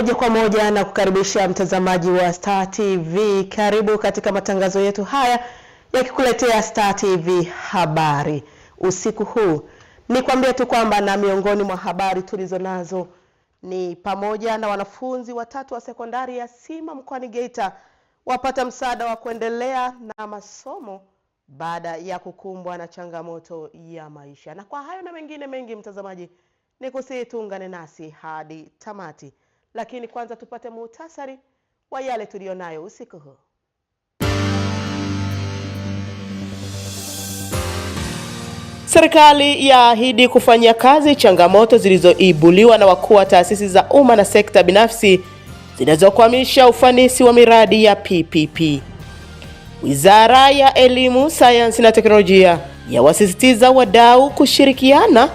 Moja kwa moja na kukaribisha mtazamaji wa Star TV. Karibu katika matangazo yetu haya yakikuletea Star TV habari. Usiku huu nikwambie tu kwamba na miongoni mwa habari tulizo nazo ni pamoja na wanafunzi watatu wa sekondari ya Sima mkoani Geita wapata msaada wa kuendelea na masomo baada ya kukumbwa na changamoto ya maisha. Na kwa hayo na mengine mengi, mtazamaji, nikusihi tuungane nasi hadi tamati. Lakini kwanza tupate muhtasari wa yale tulionayo usiku huu. Serikali yaahidi kufanyia kazi changamoto zilizoibuliwa na wakuu wa taasisi za umma na sekta binafsi zinazokwamisha ufanisi wa miradi ya PPP. Wizara ya Elimu, Sayansi na Teknolojia yawasisitiza wadau kushirikiana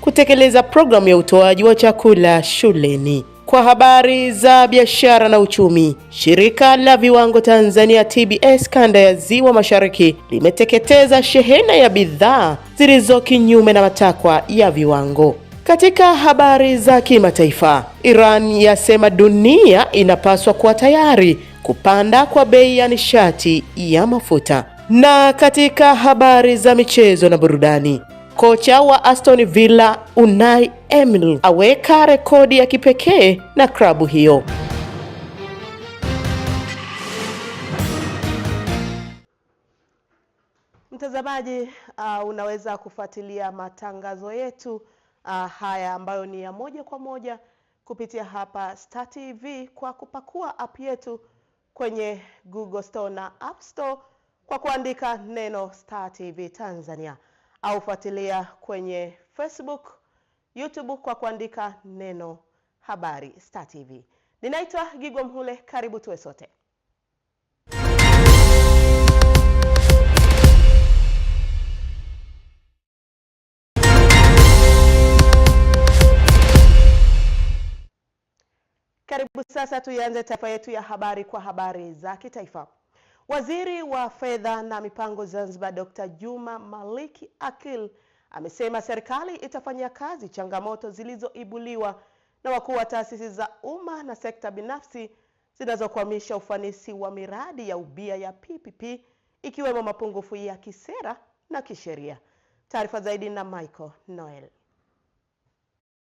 kutekeleza programu ya utoaji wa chakula shuleni. Kwa habari za biashara na uchumi, shirika la viwango Tanzania TBS kanda ya Ziwa Mashariki limeteketeza shehena ya bidhaa zilizo kinyume na matakwa ya viwango. Katika habari za kimataifa, Iran yasema dunia inapaswa kuwa tayari kupanda kwa bei ya nishati ya mafuta. Na katika habari za michezo na burudani, kocha wa Aston Villa Unai Emery aweka rekodi ya kipekee na klabu hiyo. Mtazamaji, unaweza kufuatilia matangazo yetu haya ambayo ni ya moja kwa moja kupitia hapa Star TV kwa kupakua app yetu kwenye Google Store na App Store kwa kuandika neno Star TV Tanzania, au fuatilia kwenye Facebook, YouTube kwa kuandika neno habari Star TV. Ninaitwa Gigwa Mhule, karibu tuwe sote. Karibu sasa tuanze taarifa yetu ya habari kwa habari za kitaifa. Waziri wa Fedha na Mipango Zanzibar Dr. Juma Malik Akil amesema serikali itafanyia kazi changamoto zilizoibuliwa na wakuu wa taasisi za umma na sekta binafsi zinazokwamisha ufanisi wa miradi ya ubia ya PPP, ikiwemo mapungufu ya kisera na kisheria. Taarifa zaidi na Michael Noel.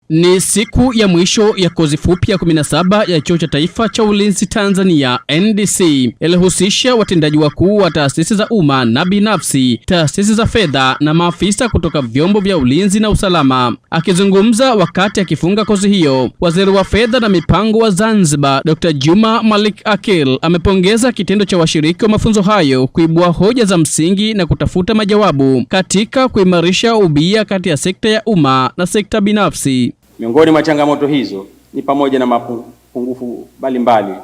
Ni siku ya mwisho ya kozi fupi ya 17 ya Chuo cha Taifa cha Ulinzi Tanzania NDC, ilihusisha watendaji wakuu wa taasisi za umma na binafsi, taasisi za fedha na maafisa kutoka vyombo vya ulinzi na usalama. Akizungumza wakati akifunga kozi hiyo, Waziri wa Fedha na Mipango wa Zanzibar Dr. Juma Malik Akil amepongeza kitendo cha washiriki wa mafunzo hayo kuibua hoja za msingi na kutafuta majawabu katika kuimarisha ubia kati ya sekta ya umma na sekta binafsi. Miongoni mwa changamoto hizo ni pamoja na mapungufu mbalimbali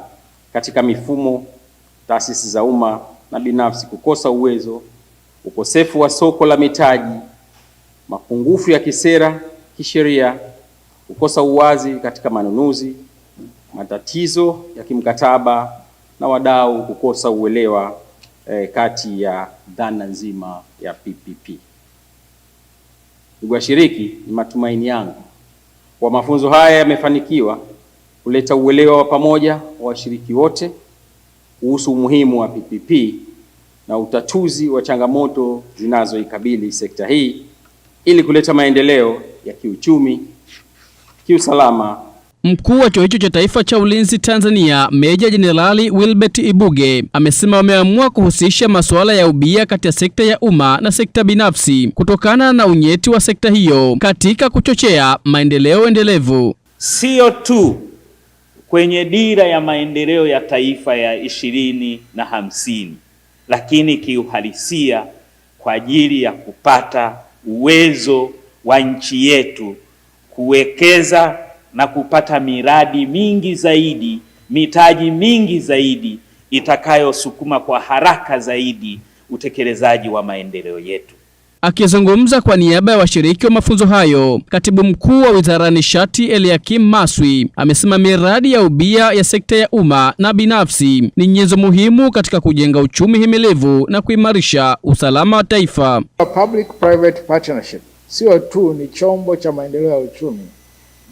katika mifumo, taasisi za umma na binafsi kukosa uwezo, ukosefu wa soko la mitaji, mapungufu ya kisera, kisheria, kukosa uwazi katika manunuzi, matatizo ya kimkataba na wadau kukosa uelewa kati ya dhana nzima ya PPP. Ndugu washiriki, ni matumaini yangu kwa mafunzo haya yamefanikiwa kuleta uelewa wa pamoja wa washiriki wote kuhusu umuhimu wa PPP na utatuzi wa changamoto zinazoikabili sekta hii ili kuleta maendeleo ya kiuchumi, kiusalama. Mkuu wa Chuo hicho cha Taifa cha Ulinzi Tanzania, Meja Jenerali Wilbert Ibuge, amesema wameamua kuhusisha masuala ya ubia kati ya sekta ya umma na sekta binafsi kutokana na unyeti wa sekta hiyo katika kuchochea maendeleo endelevu. Sio tu kwenye dira ya maendeleo ya taifa ya 2050, lakini kiuhalisia kwa ajili ya kupata uwezo wa nchi yetu kuwekeza na kupata miradi mingi zaidi, mitaji mingi zaidi itakayosukuma kwa haraka zaidi utekelezaji wa maendeleo yetu. Akizungumza kwa niaba ya washiriki wa mafunzo hayo, Katibu Mkuu wa Wizara ya Nishati Eliakim Maswi amesema miradi ya ubia ya sekta ya umma na binafsi ni nyenzo muhimu katika kujenga uchumi himilivu na kuimarisha usalama wa taifa. Public private partnership sio tu ni chombo cha maendeleo ya uchumi,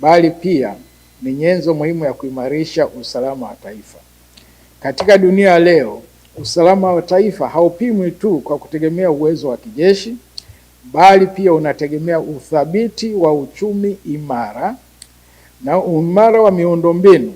bali pia ni nyenzo muhimu ya kuimarisha usalama wa taifa. Katika dunia ya leo, usalama wa taifa haupimwi tu kwa kutegemea uwezo wa kijeshi, bali pia unategemea uthabiti wa uchumi imara na uimara wa miundombinu,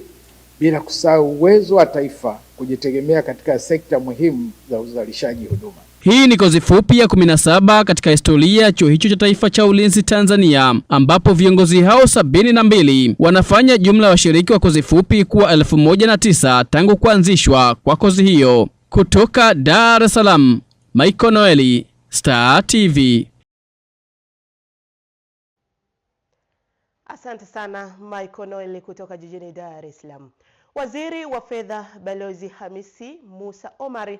bila kusahau uwezo wa taifa kujitegemea katika sekta muhimu za uzalishaji huduma. Hii ni kozi fupi ya 17 katika historia ya chuo hicho cha taifa cha ulinzi Tanzania, ambapo viongozi hao 72 wanafanya jumla ya washiriki wa kozi fupi kuwa 1009 tangu kuanzishwa kwa kozi hiyo. Kutoka Dar es Salaam, Michael Noeli, Star TV. Asante sana Michael Noeli kutoka jijini Dar es Salaam. Waziri wa Fedha Balozi Hamisi Musa Omari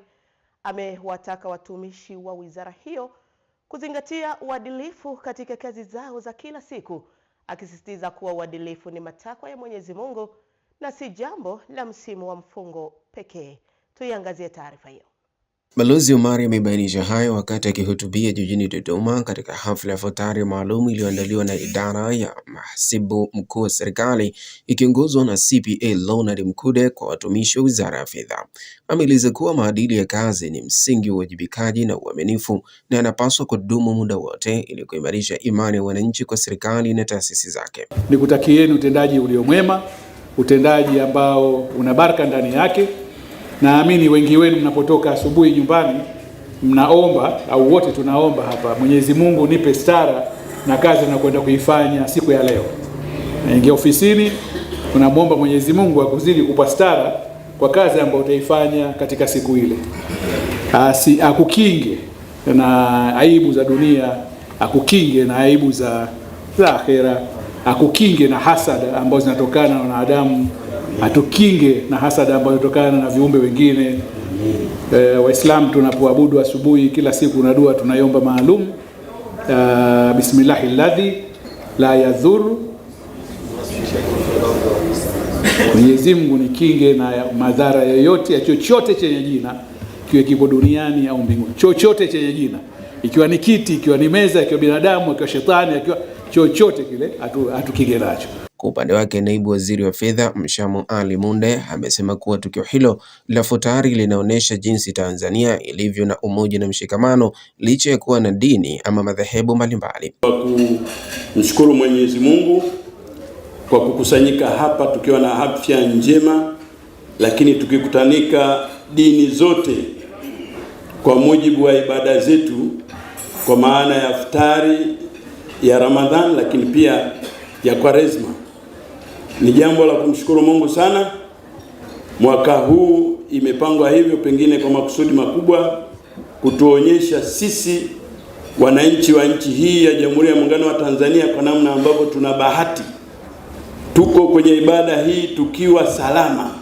amewataka watumishi wa wizara hiyo kuzingatia uadilifu katika kazi zao za kila siku, akisisitiza kuwa uadilifu ni matakwa ya Mwenyezi Mungu na si jambo la msimu wa mfungo pekee. Tuiangazie taarifa hiyo. Balozi Omari amebainisha hayo wakati akihutubia jijini Dodoma katika hafla ya futari maalum iliyoandaliwa na idara ya mhasibu mkuu wa serikali ikiongozwa na CPA Leonard Mkude kwa watumishi wa Wizara ya Fedha. Ameeleza kuwa maadili ya kazi ni msingi wa uwajibikaji na uaminifu na yanapaswa kudumu muda wote ili kuimarisha imani ya wananchi kwa serikali na taasisi zake. Nikutakieni utendaji uliomwema, utendaji ambao una baraka ndani yake. Naamini wengi wenu mnapotoka asubuhi nyumbani mnaomba, au wote tunaomba hapa, Mwenyezi Mungu nipe stara na kazi na kwenda kuifanya siku ya leo. Naingia ofisini, unamwomba Mwenyezi Mungu akuzidi kupa stara kwa kazi ambayo utaifanya katika siku ile. Akukinge na aibu za dunia, akukinge na aibu za akhera, akukinge na hasada ambazo zinatokana na wanadamu, atukinge na hasada ambayo inatokana na viumbe wengine. Waislamu tunapoabudu asubuhi kila siku na dua tunaiomba maalum, bismillahilladhi la yadhur, Mwenyezi Mungu nikinge na madhara yoyote ya chochote chenye jina, kiwe kipo duniani au mbinguni. Chochote chenye jina, ikiwa ni kiti, ikiwa ni meza, ikiwa binadamu, ikiwa shetani, ikiwa chochote kile, atukinge nacho. Kwa upande wake, naibu waziri wa fedha Mshamu Ali Munde amesema kuwa tukio hilo la futari linaonyesha jinsi Tanzania ilivyo na umoja na mshikamano licha ya kuwa na dini ama madhehebu mbalimbali. Kumshukuru Mwenyezi Mungu kwa kukusanyika hapa tukiwa na afya njema, lakini tukikutanika dini zote kwa mujibu wa ibada zetu, kwa maana ya futari ya Ramadhan lakini pia ya Kwaresma. Ni jambo la kumshukuru Mungu sana. Mwaka huu imepangwa hivyo, pengine kwa makusudi makubwa, kutuonyesha sisi wananchi wa nchi hii ya Jamhuri ya Muungano wa Tanzania kwa namna ambavyo tuna bahati, tuko kwenye ibada hii tukiwa salama.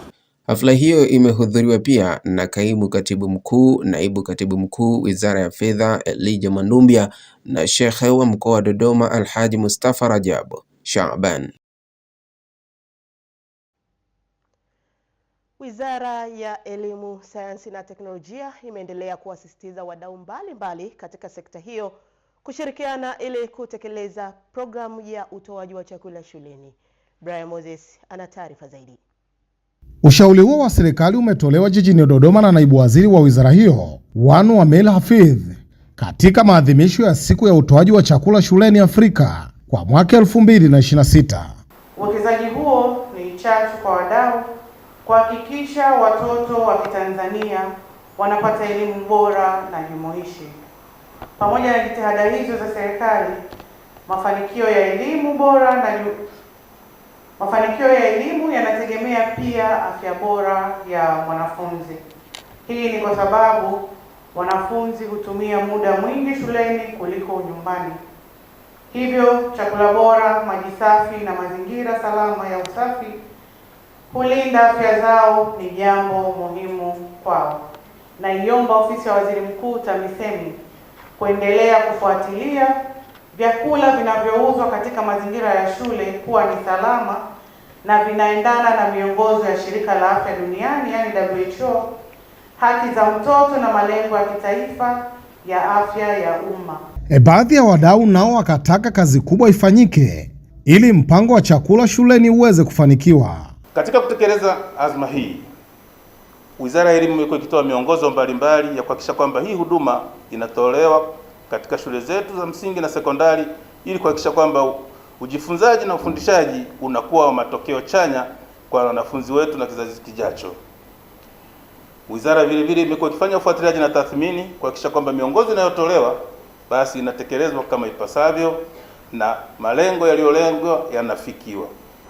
Hafla hiyo imehudhuriwa pia na kaimu katibu mkuu, naibu katibu mkuu Wizara ya Fedha Elijah Mandumbia na Shekhe wa mkoa wa Dodoma Alhaji Mustafa Rajabu Shaaban. Wizara ya Elimu, Sayansi na Teknolojia imeendelea kuwasisitiza wadau mbalimbali katika sekta hiyo kushirikiana ili kutekeleza programu ya utoaji wa chakula shuleni. Brian Moses ana taarifa zaidi. Ushauri huo wa serikali umetolewa jijini Dodoma na naibu waziri wa wizara hiyo, Wanu Amel Hafidh, katika maadhimisho ya siku ya utoaji wa chakula shuleni Afrika kwa mwaka 2026. Uwekezaji huo ni chachu kwa wadau kuhakikisha watoto wa Kitanzania wanapata elimu bora na jumuishi. Pamoja na jitihada hizo za serikali, mafanikio ya elimu yanategemea pia afya bora ya mwanafunzi. Hii ni kwa sababu wanafunzi hutumia muda mwingi shuleni kuliko nyumbani. Hivyo chakula bora, maji safi na mazingira salama ya usafi kulinda afya zao ni jambo muhimu kwao. Naiomba ofisi ya Waziri Mkuu TAMISEMI kuendelea kufuatilia vyakula vinavyouzwa katika mazingira ya shule kuwa ni salama na vinaendana na miongozo ya Shirika la Afya Duniani yani WHO, haki za mtoto na malengo ya kitaifa ya afya ya umma. Baadhi ya wadau nao wakataka kazi kubwa ifanyike ili mpango wa chakula shuleni uweze kufanikiwa. Katika kutekeleza azma hii, Wizara ya Elimu imekuwa ikitoa miongozo mbalimbali ya kuhakikisha kwamba hii huduma inatolewa katika shule zetu za msingi na sekondari ili kuhakikisha kwamba ujifunzaji na ufundishaji unakuwa wa matokeo chanya kwa wanafunzi wetu na kizazi kijacho. Wizara vile vile imekuwa ikifanya ufuatiliaji na tathmini kuhakikisha kwamba miongozo inayotolewa basi inatekelezwa kama ipasavyo na malengo yaliyolengwa yanafikiwa.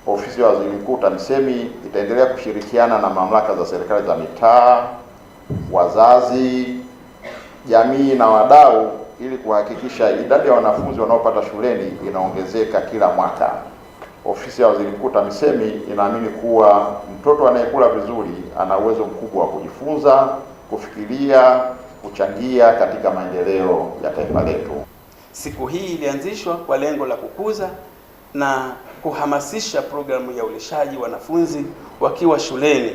Ofisi ya Waziri Mkuu TAMISEMI itaendelea kushirikiana na mamlaka za serikali za mitaa, wazazi, jamii na wadau ili kuhakikisha idadi ya wanafunzi wanaopata shuleni inaongezeka kila mwaka. Ofisi ya Waziri Mkuu TAMISEMI inaamini kuwa mtoto anayekula vizuri ana uwezo mkubwa wa kujifunza, kufikiria, kuchangia katika maendeleo ya taifa letu. Siku hii ilianzishwa kwa lengo la kukuza na kuhamasisha programu ya ulishaji wanafunzi wakiwa shuleni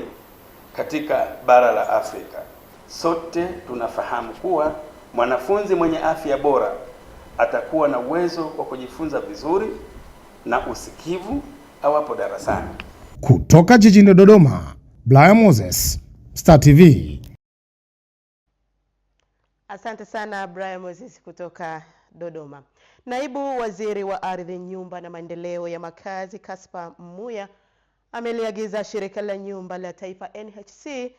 katika bara la Afrika. Sote tunafahamu kuwa mwanafunzi mwenye afya bora atakuwa na uwezo wa kujifunza vizuri na usikivu awapo darasani. Kutoka jijini Dodoma, Brian Moses, Star TV. Asante sana Brian Moses kutoka Dodoma. Naibu Waziri wa Ardhi, Nyumba na Maendeleo ya Makazi Kaspa Muya ameliagiza Shirika la Nyumba la Taifa NHC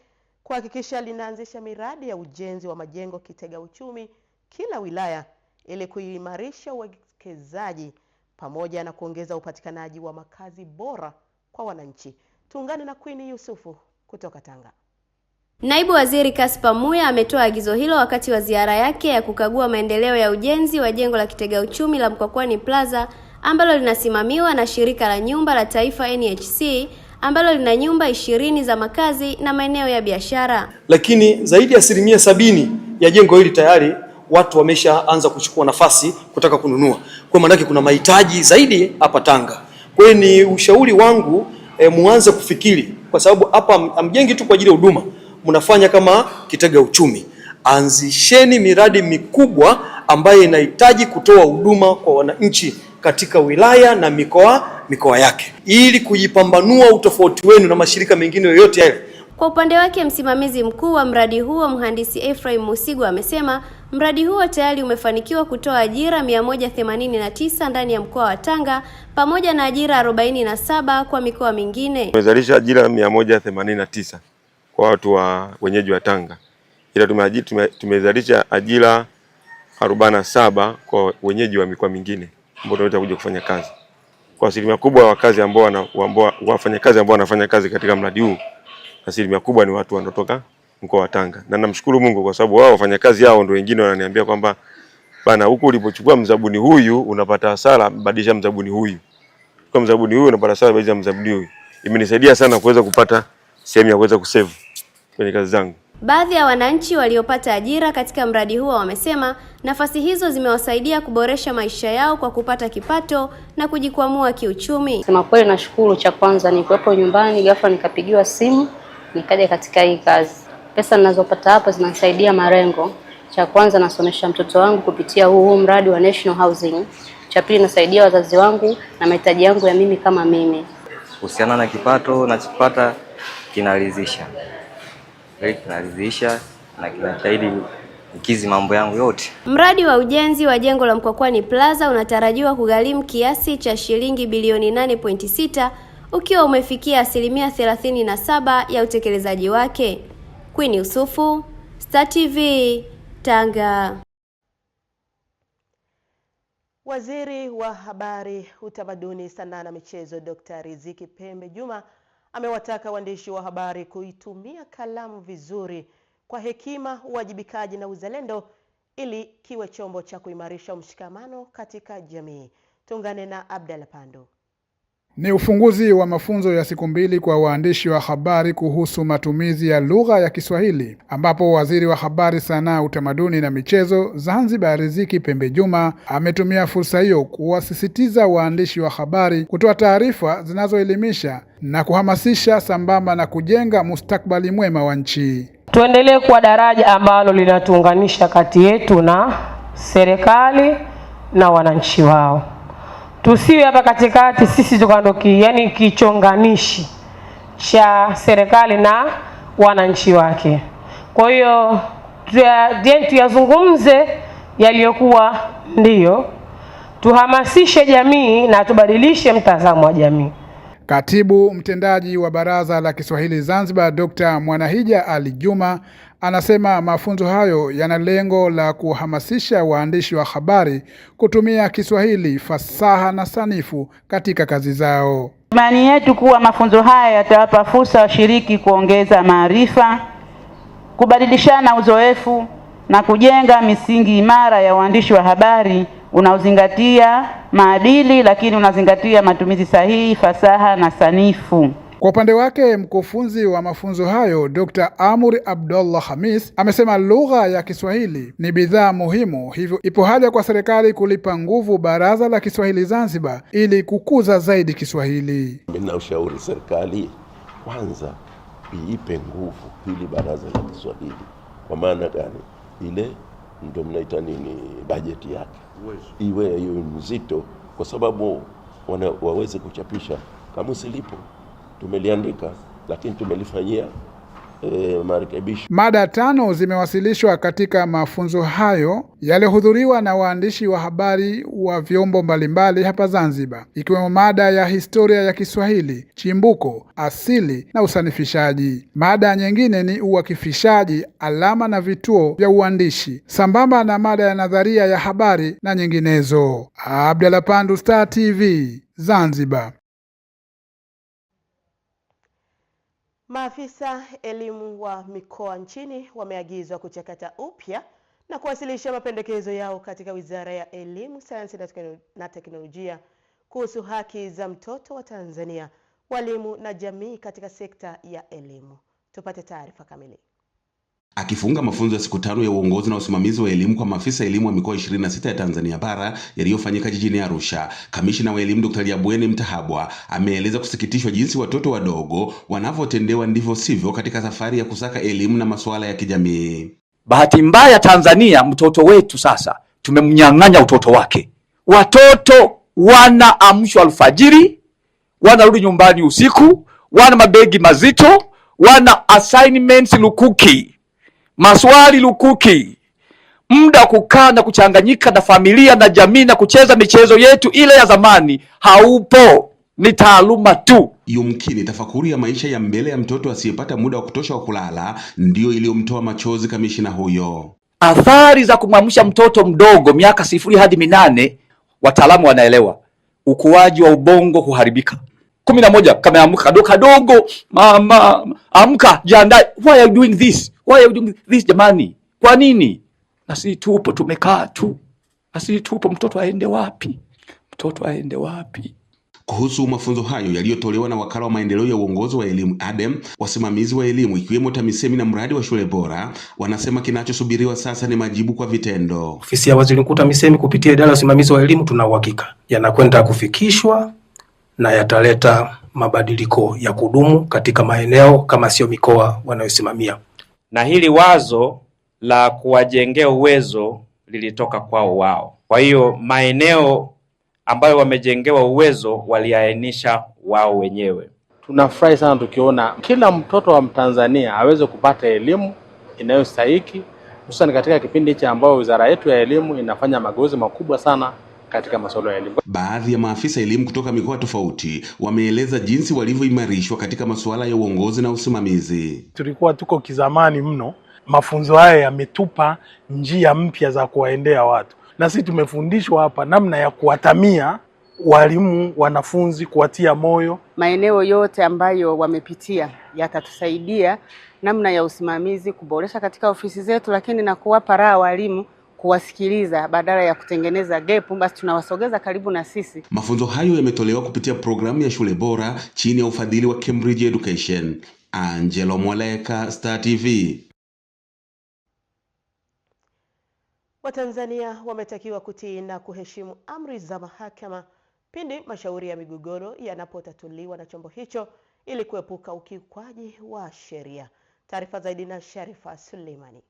kuhakikisha linaanzisha miradi ya ujenzi wa majengo kitega uchumi kila wilaya ili kuimarisha uwekezaji pamoja na kuongeza upatikanaji wa makazi bora kwa wananchi. Tuungane na Queen Yusufu kutoka Tanga. Naibu Waziri Kaspa Muya ametoa agizo hilo wakati wa ziara yake ya kukagua maendeleo ya ujenzi wa jengo la kitega uchumi la Mkwakwani Plaza ambalo linasimamiwa na Shirika la Nyumba la Taifa NHC ambalo lina nyumba 20 za makazi na maeneo ya biashara. Lakini zaidi ya 70% ya jengo hili tayari watu wameshaanza kuchukua nafasi kutaka kununua. Kwa maana kuna mahitaji zaidi hapa Tanga. Kwa hiyo ni ushauri wangu muanze kufikiri, kwa sababu hapa amjengi tu kwa ajili ya huduma, mnafanya kama kitega uchumi. Anzisheni miradi mikubwa ambayo inahitaji kutoa huduma kwa wananchi katika wilaya na mikoa yake ili kujipambanua utofauti wenu na mashirika mengine yoyote yale. Kwa upande wake msimamizi mkuu wa mradi huo Mhandisi Ephraim Musigo amesema mradi huo tayari umefanikiwa kutoa ajira 189 ndani ya mkoa wa Tanga pamoja na ajira 47 kwa mikoa mingine. Tumezalisha ajira 189 kwa watu wa wenyeji wa Tanga. Ila tumezalisha ajira 47 kwa wenyeji wa mikoa mingine ambao tunataka kuja kufanya kazi. Kwa asilimia kubwa wa kazi ambao wafanyakazi ambao wanafanya kazi katika mradi huu, asilimia kubwa ni watu wanaotoka mkoa wa Tanga. Na namshukuru Mungu kwa sababu wao wafanyakazi hao ndio wengine wananiambia kwamba bana, huko ulipochukua mzabuni huyu unapata hasara, badilisha mzabuni huyu. Kwa mzabuni huyu unapata hasara, badilisha mzabuni huyu. Imenisaidia sana kuweza kupata sehemu ya kuweza kusave kwenye kazi zangu. Baadhi ya wananchi waliopata ajira katika mradi huo wamesema nafasi hizo zimewasaidia kuboresha maisha yao kwa kupata kipato na kujikwamua kiuchumi. Sema kweli nashukuru. Cha kwanza ni kuwepo nyumbani, ghafla nikapigiwa simu nikaja katika hii kazi. Pesa ninazopata hapa zinasaidia malengo. Cha kwanza nasomesha mtoto wangu kupitia huu mradi wa National Housing. Cha pili nasaidia wazazi wangu na mahitaji yangu ya mimi kama mimi. Kuhusiana na kipato nachopata kinaridhisha. Na kinastahili kukizi mambo yangu yote. Mradi wa ujenzi wa jengo la Mkwakwani Plaza unatarajiwa kugharimu kiasi cha shilingi bilioni 8.6 ukiwa umefikia 37% ya utekelezaji wake. Queen Yusufu, Star TV, Tanga. Waziri wa Habari, Utamaduni, Sanaa na Michezo Dr. Riziki Pembe Juma amewataka waandishi wa habari kuitumia kalamu vizuri kwa hekima, uwajibikaji na uzalendo ili kiwe chombo cha kuimarisha mshikamano katika jamii. Tuungane na Abdalla Pando. Ni ufunguzi wa mafunzo ya siku 2 kwa waandishi wa habari kuhusu matumizi ya lugha ya Kiswahili, ambapo Waziri wa Habari, Sanaa, Utamaduni na Michezo Zanzibar Riziki Pembe Juma ametumia fursa hiyo kuwasisitiza waandishi wa habari kutoa taarifa zinazoelimisha na kuhamasisha sambamba na kujenga mustakabali mwema wa nchi. Tuendelee kuwa daraja ambalo linatuunganisha kati yetu na serikali na wananchi wao. tusiwe hapa katikati sisi tukandoki, yani kichonganishi cha serikali na wananchi wake. Kwa hiyo tuyazungumze yaliyokuwa ndiyo, tuhamasishe jamii na tubadilishe mtazamo wa jamii. Katibu mtendaji wa Baraza la Kiswahili Zanzibar, Dr. Mwanahija Ali Juma, anasema mafunzo hayo yana lengo la kuhamasisha waandishi wa habari kutumia Kiswahili fasaha na sanifu katika kazi zao. Imani yetu kuwa mafunzo haya yatawapa fursa washiriki kuongeza maarifa, kubadilishana uzoefu na kujenga misingi imara ya uandishi wa habari unaozingatia maadili lakini unazingatia matumizi sahihi, fasaha na sanifu. Kwa upande wake, mkufunzi wa mafunzo hayo Dr. Amuri Abdullah Hamis amesema lugha ya Kiswahili ni bidhaa muhimu, hivyo ipo haja kwa serikali kulipa nguvu Baraza la Kiswahili Zanzibar ili kukuza zaidi Kiswahili. Ninaushauri serikali kwanza iipe nguvu hili Baraza la Kiswahili. Kwa maana gani? Ile ndio mnaita nini, bajeti yake iwe hiyo nzito, kwa sababu waweze kuchapisha. Kamusi lipo, tumeliandika, lakini tumelifanyia marekebisho. Mada 5 zimewasilishwa katika mafunzo hayo yaliyohudhuriwa na waandishi wa habari wa vyombo mbalimbali hapa Zanzibar, ikiwemo mada ya historia ya Kiswahili, chimbuko, asili na usanifishaji. Mada nyingine ni uwakifishaji, alama na vituo vya uandishi, sambamba na mada ya nadharia ya habari na nyinginezo. Abdalla Pandu, Star TV, Zanzibar. Maafisa elimu wa mikoa nchini wameagizwa kuchakata upya na kuwasilisha mapendekezo yao katika Wizara ya Elimu, Sayansi na Teknolojia kuhusu haki za mtoto wa Tanzania, walimu na jamii katika sekta ya elimu. Tupate taarifa kamili. Akifunga mafunzo ya siku 5 ya uongozi na usimamizi wa elimu kwa maafisa elimu wa mikoa 26 ya Tanzania bara yaliyofanyika jijini Arusha, Kamishna wa Elimu Dr. Yabweni Mtahabwa ameeleza kusikitishwa jinsi watoto wadogo wanavyotendewa ndivyo sivyo katika safari ya kusaka elimu na masuala ya kijamii. Bahati mbaya Tanzania, mtoto wetu sasa tumemnyang'anya utoto wake. Watoto wanaamshwa alfajiri, wanarudi nyumbani usiku, wana mabegi mazito, wana assignments lukuki, maswali lukuki, muda kukaa na kuchanganyika na familia na jamii na kucheza michezo yetu ile ya zamani haupo, ni taaluma tu. Yumkini tafakuri ya maisha ya mbele ya mtoto asiyepata muda wa kutosha wa kulala ndio iliyomtoa machozi kamishina huyo. Athari za kumwamsha mtoto mdogo miaka 0 hadi 8, wataalamu wanaelewa, ukuaji wa ubongo kuharibika. 11 kama amka kadogo, mama amka, jiandae. Why are you doing this? Why are you doing this jamani? Kwa nini? Na sisi tupo tumekaa tu. Na sisi tupo, mtoto aende wapi? Mtoto aende wapi? Kuhusu mafunzo hayo yaliyotolewa na Wakala wa Maendeleo ya Uongozi wa Elimu ADEM, wasimamizi wa elimu ikiwemo TAMISEMI na mradi wa shule bora wanasema kinachosubiriwa sasa ni majibu kwa vitendo. Ofisi ya Waziri Mkuu TAMISEMI kupitia idara ya usimamizi wa elimu tuna uhakika yanakwenda kufikishwa na yataleta mabadiliko ya kudumu katika maeneo kama sio mikoa wanayosimamia. Na hili wazo la kuwajengea uwezo lilitoka kwao wao. Kwa hiyo maeneo ambayo wamejengewa uwezo waliainisha wao wenyewe. Tunafurahi sana tukiona kila mtoto wa Mtanzania aweze kupata elimu inayostahili, hususan katika kipindi hichi ambao wizara yetu ya elimu inafanya mageuzi makubwa sana katika masuala ya elimu. Baadhi ya maafisa elimu kutoka mikoa tofauti wameeleza jinsi walivyoimarishwa katika masuala ya uongozi na usimamizi. Tulikuwa tuko kizamani mno, mafunzo haya yametupa njia mpya za kuwaendea watu. Na sisi tumefundishwa hapa namna ya kuwatamia walimu, wanafunzi, kuwatia moyo. Maeneo yote ambayo wamepitia yatatusaidia namna ya usimamizi kuboresha katika ofisi zetu, lakini na kuwapa raha walimu, kuwasikiliza badala ya kutengeneza gap, basi tunawasogeza karibu na sisi. Mafunzo hayo yametolewa kupitia programu ya shule bora chini ya ufadhili wa Cambridge Education. Angelo Mwaleka, Star TV. Watanzania wametakiwa kutii na kuheshimu amri za mahakama pindi mashauri ya migogoro yanapotatuliwa na chombo hicho ili kuepuka ukiukwaji wa sheria. Taarifa zaidi na Sharifa Suleimani.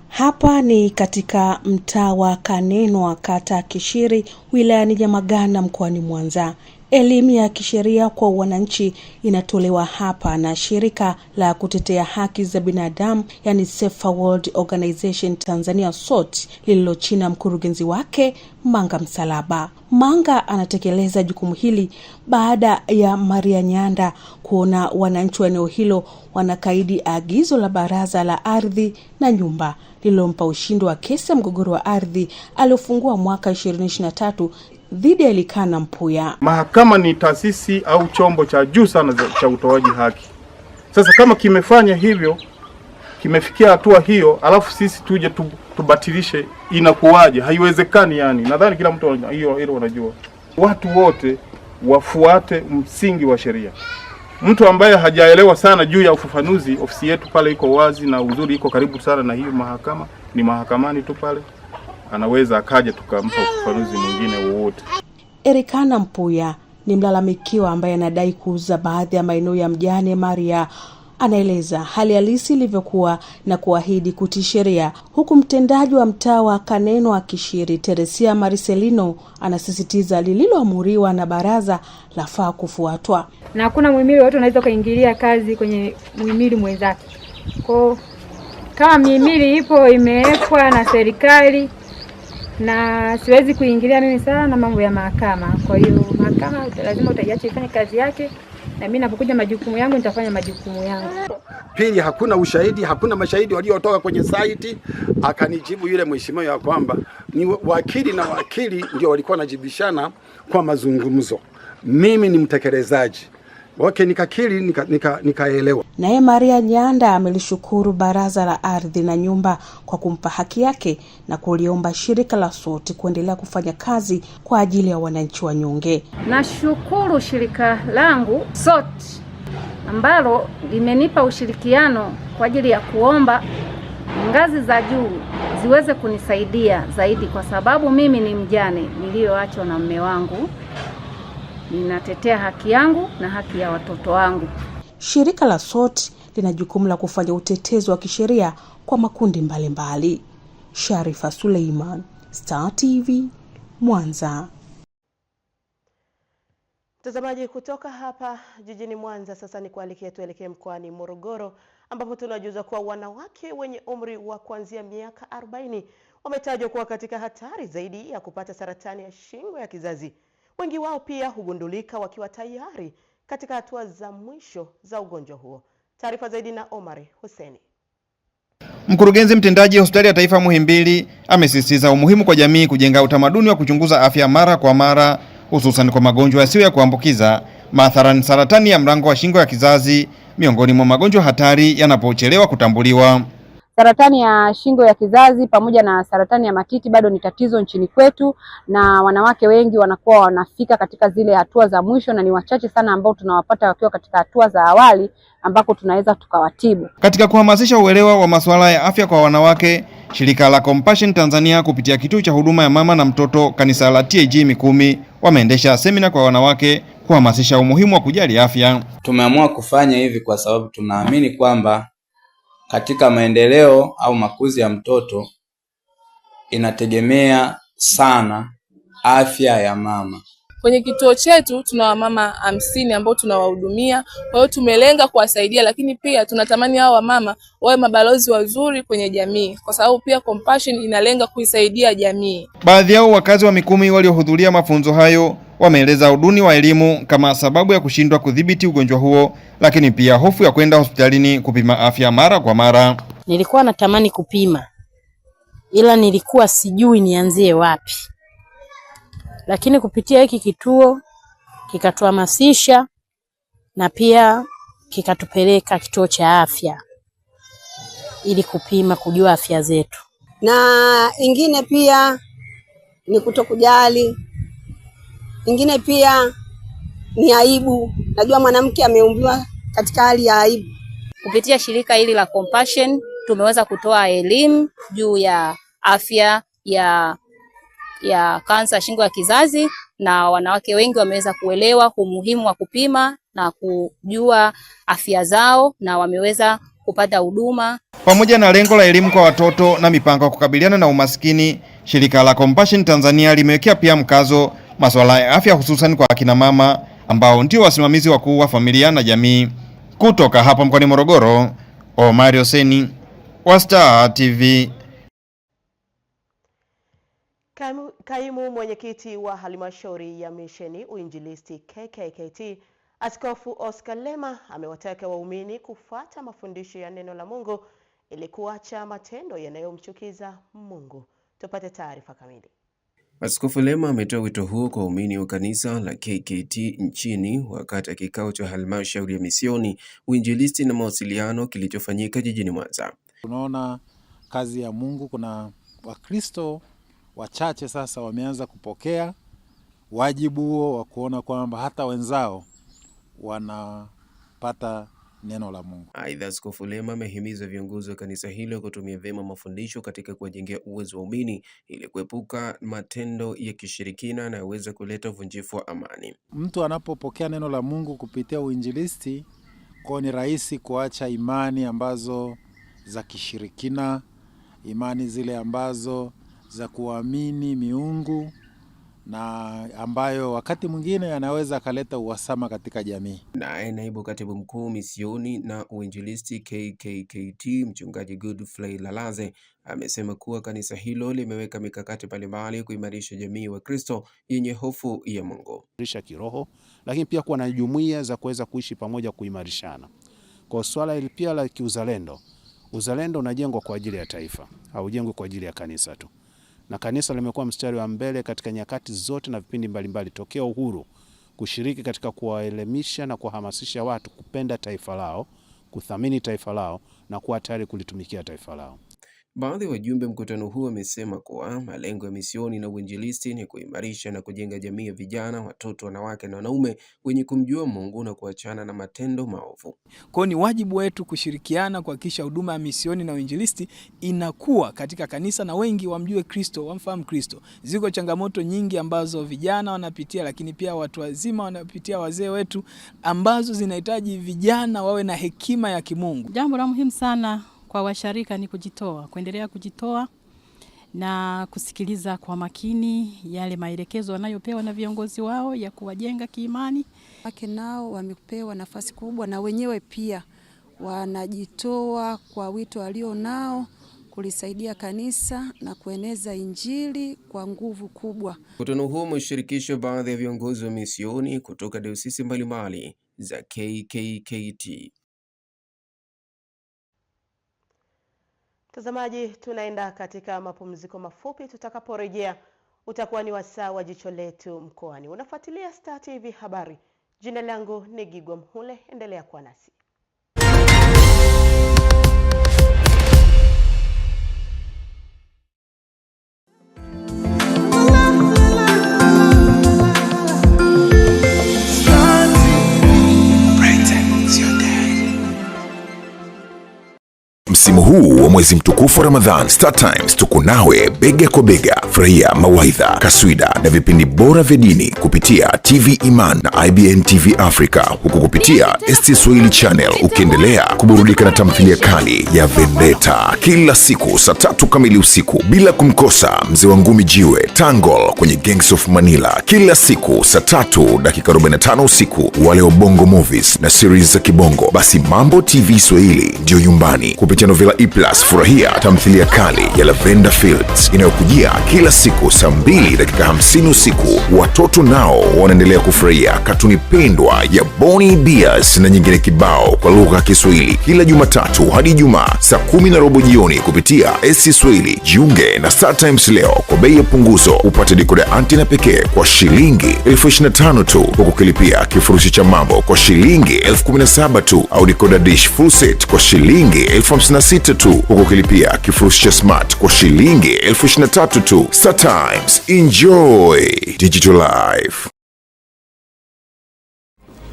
Hapa ni katika mtaa wa Kanenwa, kata Kishiri, wilayani Nyamagana, mkoani Mwanza. Elimu ya kisheria kwa wananchi inatolewa hapa na shirika la kutetea haki za binadamu, yani Safer World Organization Tanzania SWOT, lililo chini ya mkurugenzi wake Manga Msalaba. Manga anatekeleza jukumu hili baada ya Maria Nyanda kuona wananchi wa eneo hilo wanakaidi agizo la Baraza la Ardhi na Nyumba lililompa ushindi wa kesi ya mgogoro wa ardhi aliofungua mwaka 2023 dhidi ya Elikana Mpuya. Mahakama ni taasisi au chombo cha juu sana cha utoaji haki. Sasa kama kimefanya hivyo, kimefikia hatua hiyo, alafu sisi tuje tubatilishe, inakuwaje? Haiwezekani yani. Nadhani kila mtu hilo wanajua. Watu wote wafuate msingi wa sheria. Mtu ambaye hajaelewa sana juu ya ufafanuzi, ofisi yetu pale iko wazi na uzuri iko karibu sana na hiyo mahakama, ni mahakamani tu pale. Anaweza akaja tukampa ufafanuzi mwingine wowote. Elikana Mpuya ni mlalamikiwa ambaye anadai kuuza baadhi ya maeneo ya mjane Maria. Anaeleza hali halisi ilivyokuwa na kuahidi kutii sheria, huku mtendaji wa mtaa wa Kanenwa Kishiri, Teresia Maricelino, anasisitiza lililoamuriwa na baraza lafaa kufuatwa. Na hakuna muhimili wote unaweza kuingilia kazi kwenye muhimili mwenzake. Kwa kama muhimili ipo imewekwa na serikali, na siwezi kuingilia mimi sana mambo ya mahakama. Kwa hiyo mahakama lazima utaiacha ifanye kazi yake, na mimi napokuja majukumu yangu nitafanya majukumu yangu. Pili, hakuna ushahidi, hakuna mashahidi waliotoka kwenye site. Akanijibu yule mheshimiwa ya kwamba ni wakili na wakili ndio walikuwa wanajibishana kwa mazungumzo. Mimi ni mtekelezaji. Okay, nikakiri nikaelewa. Naye Maria Nyanda amelishukuru Baraza la Ardhi na Nyumba kwa kumpa haki yake na kuliomba shirika la SWOT kuendelea kufanya kazi kwa ajili ya wananchi wanyonge. Nashukuru shirika langu SWOT ambalo limenipa ushirikiano kwa ajili ya kuomba ngazi za juu ziweze kunisaidia zaidi, kwa sababu mimi ni mjane niliyoachwa na mume wangu. Ninatetea haki yangu na haki ya watoto wangu. Shirika la SWOT lina jukumu la kufanya utetezi wa kisheria kwa makundi mbalimbali. Sharifa Suleiman, Star TV, Mwanza. Mtazamaji, kutoka hapa jijini Mwanza, sasa ni kualikia tuelekee mkoani Morogoro, ambapo tunajuza kuwa wanawake wenye umri wa kuanzia miaka 40 wametajwa kuwa katika hatari zaidi ya kupata saratani ya shingo ya kizazi. Wengi wao pia hugundulika wakiwa tayari katika hatua za mwisho za ugonjwa huo. Taarifa zaidi na Omari Huseni. Mkurugenzi mtendaji hospitali ya taifa Muhimbili amesisitiza umuhimu kwa jamii kujenga utamaduni wa kuchunguza afya mara kwa mara, hususan kwa magonjwa yasiyo ya kuambukiza, mathalan saratani ya mlango wa shingo ya kizazi, miongoni mwa magonjwa hatari yanapochelewa kutambuliwa. Saratani ya shingo ya kizazi pamoja na saratani ya matiti bado ni tatizo nchini kwetu, na wanawake wengi wanakuwa wanafika katika zile hatua za mwisho, na ni wachache sana ambao tunawapata wakiwa katika hatua za awali ambako tunaweza tukawatibu. Katika kuhamasisha uelewa wa masuala ya afya kwa wanawake, shirika la Compassion Tanzania kupitia kituo cha huduma ya mama na mtoto kanisa la TAG Mikumi wameendesha semina kwa wanawake kuhamasisha umuhimu wa kujali afya. Tumeamua kufanya hivi kwa sababu tunaamini kwamba katika maendeleo au makuzi ya mtoto inategemea sana afya ya mama. Kwenye kituo chetu tuna wamama 50 ambao tunawahudumia. Kwa hiyo tumelenga kuwasaidia, lakini pia tunatamani hao wamama wawe mabalozi wazuri kwenye jamii, kwa sababu pia Compassion inalenga kuisaidia jamii. Baadhi yao wakazi wa Mikumi waliohudhuria mafunzo hayo wameeleza uduni wa elimu kama sababu ya kushindwa kudhibiti ugonjwa huo, lakini pia hofu ya kwenda hospitalini kupima afya mara kwa mara. Nilikuwa natamani kupima, ila nilikuwa sijui nianzie wapi. Lakini kupitia hiki kituo kikatuhamasisha na pia kikatupeleka kituo cha afya ili kupima, kujua afya zetu. Na ingine pia ni kutokujali. Ingine pia ni aibu. Najua mwanamke ameumbiwa katika hali ya aibu. Kupitia shirika hili la Compassion tumeweza kutoa elimu juu ya afya ya kansa shingo ya kizazi, na wanawake wengi wameweza kuelewa umuhimu wa kupima na kujua afya zao, na wameweza kupata huduma. Pamoja na lengo la elimu kwa watoto na mipango ya kukabiliana na umaskini, shirika la Compassion Tanzania limewekea pia mkazo masuala ya afya, hususan kwa akina mama ambao ndio wasimamizi wakuu wa familia na jamii. Kutoka hapa mkoani Morogoro, Omari Hoseni wa Star TV. Kaimu mwenyekiti wa halmashauri ya misheni uinjilisti KKKT Askofu Oscar Lema amewataka waumini kufuata mafundisho ya neno la Mungu ili kuacha matendo yanayomchukiza Mungu. Tupate taarifa kamili. Askofu Lema ametoa wito huo kwa waumini wa kanisa la KKKT nchini wakati ya kikao cha halmashauri ya misioni, uinjilisti na mawasiliano kilichofanyika jijini Mwanza. Tunaona kazi ya Mungu, kuna Wakristo wachache sasa wameanza kupokea wajibu huo wa kuona kwamba hata wenzao wanapata neno la Mungu. Aidha, Askofu Lema amehimiza viongozi wa kanisa hilo kutumia vyema mafundisho katika kuwajengea uwezo wa waumini ili kuepuka matendo ya kishirikina yanayoweza kuleta uvunjifu wa amani. Mtu anapopokea neno la Mungu kupitia uinjilisti, kwa ni rahisi kuacha imani ambazo za kishirikina, imani zile ambazo za kuamini miungu na ambayo wakati mwingine yanaweza kaleta uhasama katika jamii. Naye naibu katibu mkuu misioni na uinjilisti KKKT mchungaji Godfrey Lalaze amesema kuwa kanisa hilo limeweka mikakati mbalimbali kuimarisha jamii wa Kristo yenye hofu ya Mungu. Kuimarisha kiroho, lakini pia kuwa na jumuiya za kuweza kuishi pamoja kuimarishana. Kwa swala hili pia la kiuzalendo, uzalendo unajengwa kwa ajili ya taifa, haujengwi kwa ajili ya kanisa tu. Na kanisa limekuwa mstari wa mbele katika nyakati zote na vipindi mbalimbali tokea uhuru kushiriki katika kuwaelimisha na kuhamasisha watu kupenda taifa lao, kuthamini taifa lao na kuwa tayari kulitumikia taifa lao. Baadhi ya wajumbe mkutano huu wamesema kuwa malengo ya misioni na uinjilisti ni kuimarisha na kujenga jamii ya vijana, watoto, wanawake na wanaume wenye kumjua Mungu na kuachana na matendo maovu. Kwa ni wajibu wetu kushirikiana kuhakikisha huduma ya misioni na uinjilisti inakuwa katika kanisa na wengi wamjue Kristo, wamfahamu Kristo. Ziko changamoto nyingi ambazo vijana wanapitia, lakini pia watu wazima wanapitia, wazee wetu, ambazo zinahitaji vijana wawe na hekima ya kimungu. Jambo la muhimu sana kwa washarika ni kujitoa, kuendelea kujitoa na kusikiliza kwa makini yale maelekezo wanayopewa na viongozi wao ya kuwajenga kiimani. Wake nao wamepewa nafasi kubwa na wenyewe pia wanajitoa kwa wito walio nao kulisaidia kanisa na kueneza Injili kwa nguvu kubwa. Mkutano huo umeshirikisha baadhi ya viongozi wa misioni kutoka dayosisi mbalimbali za KKKT. Mtazamaji, tunaenda katika mapumziko mafupi. Tutakaporejea utakuwa ni wasaa wa jicho letu mkoani. Unafuatilia Star TV habari. Jina langu ni Gigwa Mhule, endelea kuwa nasi. Msimu huu wa mwezi mtukufu wa Ramadhan, Star Times tuko nawe bega kwa bega. Furahia mawaidha, kaswida na vipindi bora vya dini kupitia TV Iman na IBN TV Africa, huku kupitia ST Swahili Channel ukiendelea kuburudika na tamthilia kali ya Vendetta kila siku saa 3 kamili usiku, bila kumkosa mzee wa ngumi jiwe Tangol kwenye Gangs of Manila kila siku saa 3:45 usiku. Wale wa Bongo Movies na series za kibongo, basi Mambo TV Swahili ndio nyumbani. Kupitia Novela E+, furahia tamthilia kali ya Lavender Fields inayokujia kila siku saa 2:50 usiku. Watoto nao wanaendelea kufurahia katuni pendwa ya Bonnie Bears na nyingine kibao kwa lugha ya Kiswahili kila Jumatatu hadi Ijumaa saa 10:15 jioni kupitia SC Swahili. Jiunge na Star Times leo kwa bei ya punguzo, upate dekoda antina pekee kwa shilingi 25,000 tu, huku kilipia kifurushi cha mambo kwa shilingi 17,000 tu, au dekoda dish full set kwa shilingi 56,000 tu, huku kilipia kifurushi cha smart kwa shilingi 23,000 tu. Star Times, enjoy digital life.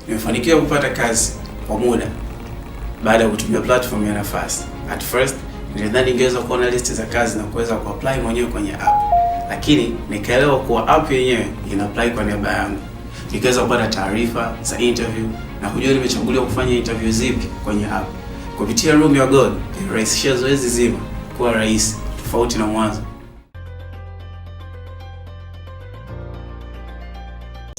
Nimefanikiwa kupata kazi kwa muda baada ya kutumia platform ya Nafasi. At first nilidhani ningeweza kuona list za kazi na kuweza kuapply mwenyewe kwenye app, lakini nikaelewa kuwa app yenyewe ina apply kwa niaba yangu. Nikaweza kupata taarifa za interview na kujua nimechaguliwa kufanya interview zipi kwenye app. Kupitia Room Your God inarahisisha zoezi zima kuwa rahisi tofauti na mwanzo.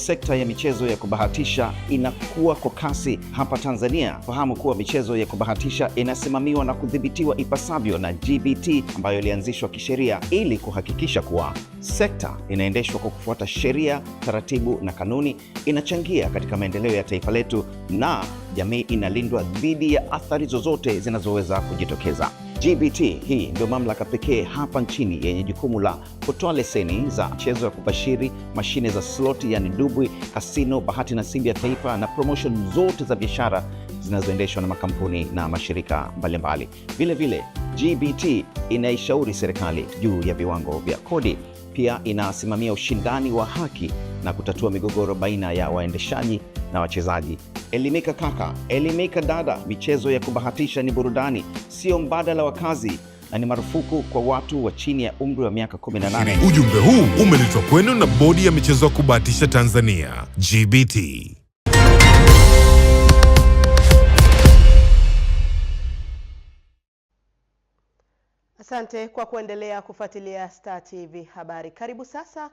Sekta ya michezo ya kubahatisha inakuwa kwa kasi hapa Tanzania. Fahamu kuwa michezo ya kubahatisha inasimamiwa na kudhibitiwa ipasavyo na GBT ambayo ilianzishwa kisheria ili kuhakikisha kuwa sekta inaendeshwa kwa kufuata sheria, taratibu na kanuni, inachangia katika maendeleo ya taifa letu na jamii inalindwa dhidi ya athari zozote zinazoweza kujitokeza. GBT hii ndio mamlaka pekee hapa nchini yenye jukumu la kutoa leseni za michezo ya kubashiri, mashine za slot yani dubwi, kasino, bahati nasibu ya taifa na promotion zote za biashara zinazoendeshwa na makampuni na mashirika mbalimbali. Vile vile GBT inaishauri serikali juu ya viwango vya kodi. Pia inasimamia ushindani wa haki na kutatua migogoro baina ya waendeshaji na wachezaji. Elimika kaka, elimika dada, michezo ya kubahatisha ni burudani, sio mbadala wa kazi na ni marufuku kwa watu wa chini ya umri wa miaka 18. Ujumbe huu umeletwa kwenu na Bodi ya Michezo ya Kubahatisha Tanzania, GBT. Asante kwa kuendelea kufuatilia Star TV habari. Karibu sasa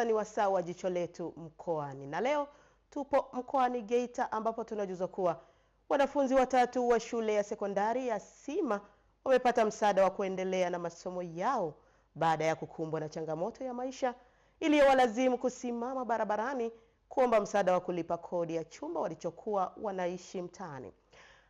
ni wasaa wa jicho letu mkoani. Na leo tupo mkoani Geita ambapo tunajuzwa kuwa wanafunzi watatu wa shule ya sekondari ya Sima wamepata msaada wa kuendelea na masomo yao baada ya kukumbwa na changamoto ya maisha iliyowalazimu kusimama barabarani kuomba msaada wa kulipa kodi ya chumba walichokuwa wanaishi mtaani.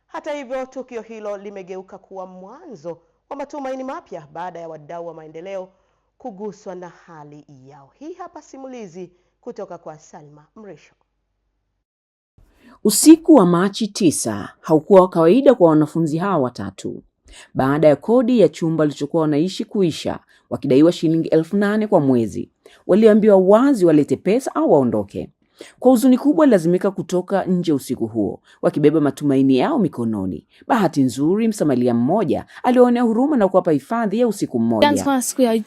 Hata hivyo, tukio hilo limegeuka kuwa mwanzo wa matumaini mapya baada ya wadau wa maendeleo kuguswa na hali yao. Hii hapa simulizi kutoka kwa Salma Mrisho. Usiku wa Machi 9 haukuwa wa kawaida kwa wanafunzi hawa watatu. Baada ya kodi ya chumba walichokuwa wanaishi kuisha, wakidaiwa shilingi 8,000 kwa mwezi, waliambiwa wazi walete pesa au waondoke. Kwa huzuni kubwa lazimika kutoka nje usiku huo, wakibeba matumaini yao mikononi. Bahati nzuri msamaria mmoja alionea huruma na kuwapa hifadhi ya usiku mmoja. Kwa siku ya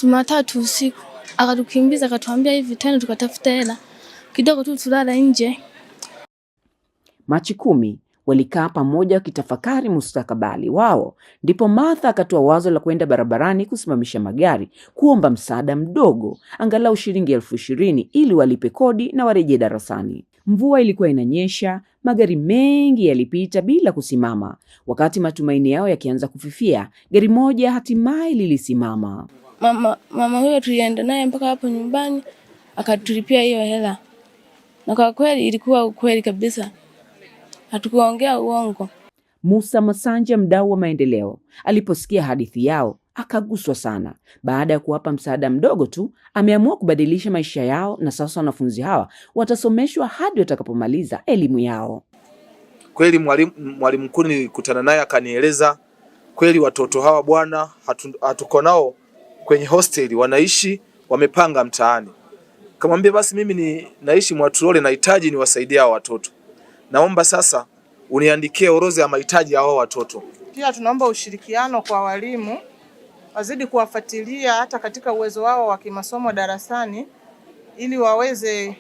Jumatatu usiku akatukimbiza akatuambia hivi tena tukatafuta hela kidogo tu tulala nje. Machi 10 walikaa pamoja wakitafakari mustakabali wao, ndipo Martha akatoa wazo la kwenda barabarani kusimamisha magari kuomba msaada mdogo, angalau shilingi 20,000 ili walipe kodi na warejee darasani. Mvua ilikuwa inanyesha, magari mengi yalipita bila kusimama. Wakati matumaini yao yakianza kufifia, gari moja hatimaye lilisimama. Mama huyo tulienda naye mpaka hapo nyumbani akatulipia hiyo hela. Na kwa kweli ilikuwa ukweli kabisa. Hatukuongea uongo. Musa Masanja, mdau wa maendeleo, aliposikia hadithi yao akaguswa sana. Baada ya kuwapa msaada mdogo tu, ameamua kubadilisha maisha yao na sasa wanafunzi hawa watasomeshwa hadi watakapomaliza elimu yao. Kweli mwalimu mkuu nilikutana naye akanieleza kweli watoto hawa bwana hatuko nao kwenye hosteli, wanaishi wamepanga mtaani. Kamwambia basi mimi naishi Mwatulole, nahitaji niwasaidie hao watoto. Naomba sasa uniandikie orodha ya mahitaji ya hao watoto. Pia tunaomba ushirikiano kwa walimu, wazidi kuwafuatilia hata katika uwezo wao wa kimasomo darasani ili waweze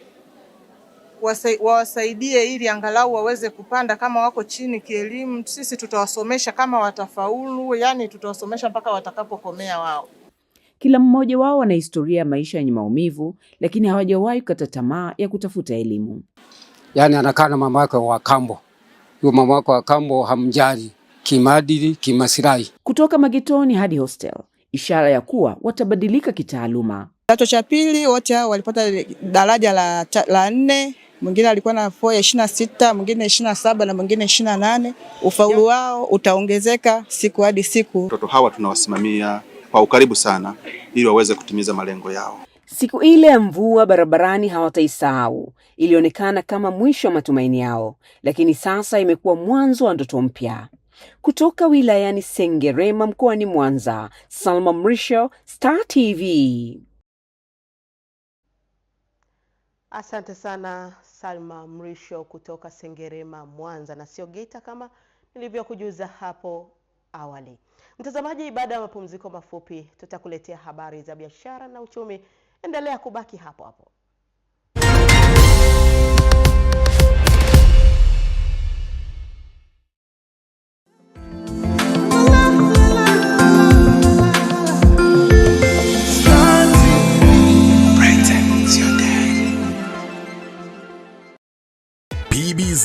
wawasaidie ili angalau waweze kupanda. Kama wako chini kielimu, sisi tutawasomesha kama watafaulu, yani tutawasomesha mpaka watakapokomea wao. Kila mmoja wao ana historia ya maisha yenye maumivu, lakini hawajawahi kukata tamaa ya kutafuta elimu. Yani anakaa na mama yake wa kambo. Yule mama wake wa kambo hamjali kimaadili, kimasirai. Kutoka magetoni hadi hostel, ishara ya kuwa watabadilika kitaaluma. Kidato cha pili wote hao walipata daraja la 4, mwingine alikuwa na 26, mwingine 27 na mwingine 28. Ufaulu wao utaongezeka siku hadi siku. Watoto hawa tunawasimamia kwa ukaribu sana ili waweze kutimiza malengo yao. Siku ile ya mvua barabarani hawataisahau. Ilionekana kama mwisho wa matumaini yao, lakini sasa imekuwa mwanzo wa ndoto mpya. Kutoka wilayani Sengerema mkoani Mwanza, Salma Mrisho, Star TV. Asante sana Salma Mrisho kutoka Sengerema Mwanza, na sio Geita kama nilivyokujuza hapo awali. Mtazamaji, baada ya mapumziko mafupi tutakuletea habari za biashara na uchumi. Endelea kubaki hapo hapo.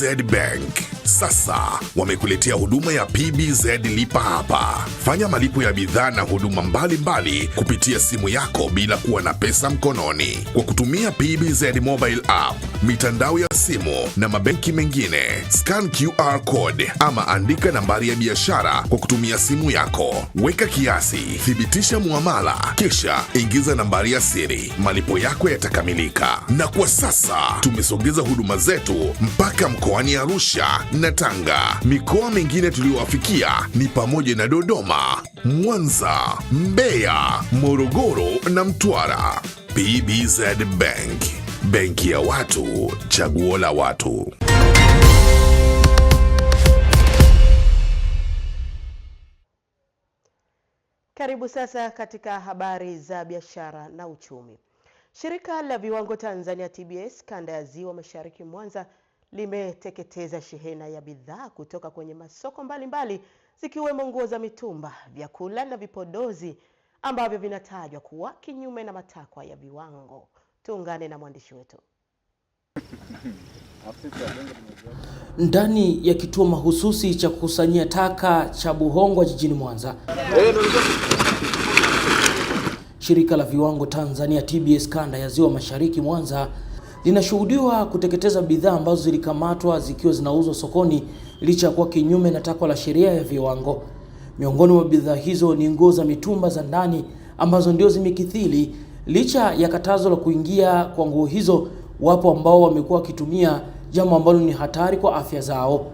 PBZ Bank. Sasa wamekuletea huduma ya PBZ Lipa Hapa. Fanya malipo ya bidhaa na huduma mbalimbali kupitia simu yako bila kuwa na pesa mkononi. Kwa kutumia PBZ Mobile App, mitandao ya simu na mabenki mengine. Scan QR code ama andika nambari ya biashara kwa kutumia simu yako. Weka kiasi, thibitisha muamala, kisha ingiza nambari ya siri. Malipo yako yatakamilika. Na kwa sasa tumesogeza huduma zetu mpaka mkoani Arusha na Tanga. Mikoa mingine tuliowafikia ni pamoja na Dodoma, Mwanza, Mbeya, Morogoro na Mtwara. PBZ Bank, benki ya watu, chaguo la watu. Karibu sasa katika habari za biashara na uchumi. Shirika la viwango Tanzania TBS kanda ya Ziwa Mashariki Mwanza limeteketeza shehena ya bidhaa kutoka kwenye masoko mbalimbali zikiwemo nguo za mitumba, vyakula na vipodozi ambavyo vinatajwa kuwa kinyume na matakwa ya viwango. Tuungane na mwandishi wetu. Ndani ya kituo mahususi cha kukusanyia taka cha Buhongwa jijini Mwanza, shirika la viwango Tanzania TBS kanda ya Ziwa Mashariki Mwanza linashuhudiwa kuteketeza bidhaa ambazo zilikamatwa zikiwa zinauzwa sokoni licha ya kuwa kinyume na takwa la sheria ya viwango. Miongoni mwa bidhaa hizo ni nguo za mitumba za ndani ambazo ndio zimekithili licha ya katazo la kuingia kwa nguo hizo. Wapo ambao wamekuwa wakitumia, jambo ambalo ni hatari kwa afya zao.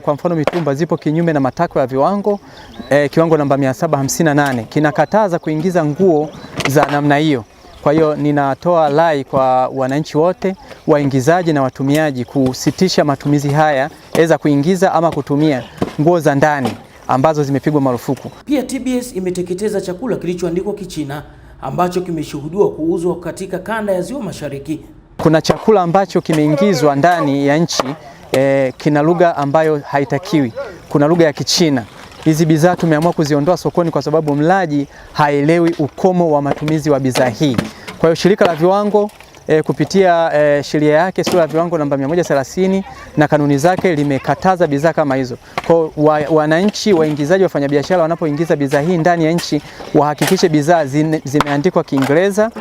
Kwa mfano mitumba zipo kinyume na matakwa ya viwango. Kiwango namba 758 kinakataza kuingiza nguo za namna hiyo. Kwa hiyo ninatoa rai kwa wananchi wote, waingizaji na watumiaji kusitisha matumizi haya, eza kuingiza ama kutumia nguo za ndani ambazo zimepigwa marufuku. Pia TBS imeteketeza chakula kilichoandikwa Kichina ambacho kimeshuhudiwa kuuzwa katika kanda ya Ziwa Mashariki. Kuna chakula ambacho kimeingizwa ndani ya nchi kina lugha ambayo haitakiwi. Kuna lugha ya Kichina. Hizi bidhaa tumeamua kuziondoa sokoni kwa sababu mlaji haelewi ukomo wa matumizi wa bidhaa hii. Kwa hiyo shirika la viwango kupitia sheria yake sura ya viwango namba 130 na kanuni zake limekataza bidhaa kama hizo. Kwa wananchi, waingizaji, wafanyabiashara wanapoingiza bidhaa hii ndani ya nchi wahakikishe bidhaa zimeandikwa Kiingereza